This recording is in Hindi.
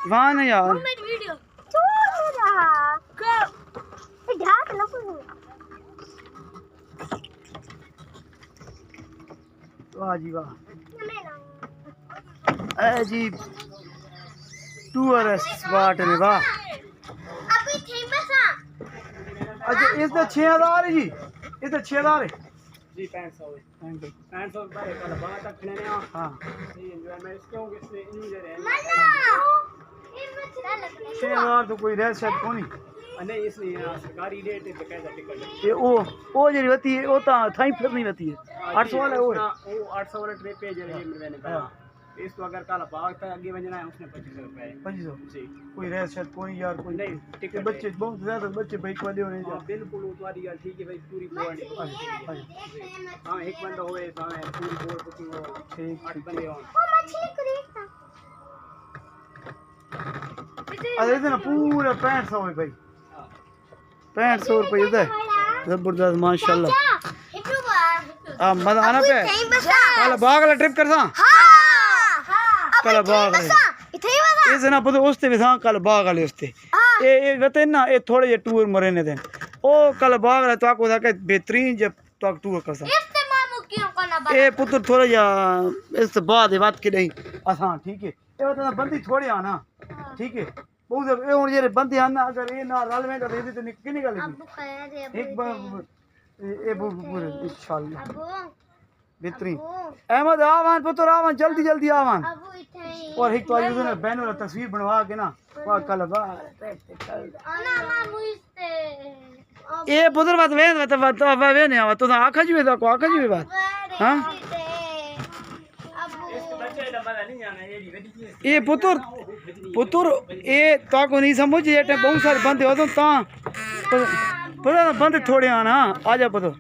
वहां ना यार वीडियो छोड़ रहा को ढाक ना पूरी वाह जी वाह ए जी टूरिस्ट स्पॉट है वाह अभी फेमस है अच्छा इसका 6000 है जी इसका 6000 है जी 500 रुपए का बात रखने ने हां ये एंजॉयमेंट क्यों इसने इंजर है मन्ना ये मत लग 6000 तो कोई रह शायद कोनी नहीं इसलिए सरकारी रेट पे बकायदा टिकट ये ओ जेडी वती है ओ ता थाई फिर नहीं वती है 800 वाला वो है वो 800 वाला ट्रिप पे जरिए मैंने कहा इस तो अगर कल बाग तक आगे वजना है उसने 2500 रुपए 2500 जी कोई रह शायद कोनी यार कोई नहीं टिकट बच्चे बहुत ज्यादा बच्चे बाइक वाले होने हाँ बिल्कुल वो तुम्हारी यार ठीक है भाई पूरी बोर्ड हाँ एक बंदा होए तो हमें पूरी बोर्ड बुकिंग हो ठीक 8 बंदे हो वो मछली को देखता अरे इतना पूरा 6500 है भाई 6500 रुपए इधर जबरदस्त माशाल्लाह हिटू बार आ मजा आना पे कल बाग वाला ट्रिप करसा हां कल बाग वाले इथे ही बता इस ना पता उसते भी था कल बाग वाले उसते ये वते ना ये थोड़े जे टूर मरे ने देन ओ कल बाग वाला तो को के बेहतरीन जब तो टूर करसा इससे मामू क्यों करना ए पुत्र थोड़ा जा इस बाद बात के नहीं आसान ठीक है ये तो बंदी थोड़ी आना ठीक है बहुत ए हुन जे बंदी आना अगर ये ना रलवे तो दे तो किनी गल अबू खैर है एक बार ए पूरे इंशाल्लाह अबू बेहतरीन अहमद आवान पुत्र आवान जल्दी जल्दी आवान अबू इथे ही और एक तो यूं ना बैनर वाला तस्वीर बनवा के ना वो कल ना मामू इससे ए पुत्र बात वे नहीं आवा तो आखा जी तो आखा जी बात हां बच्चे का पता नहीं जाना ये वेडी चीज ये पुत्र ये तो को नहीं समझ ये बहुत सारे बंदे हो तो ता बंदे थोड़े आना आ जा पुत्र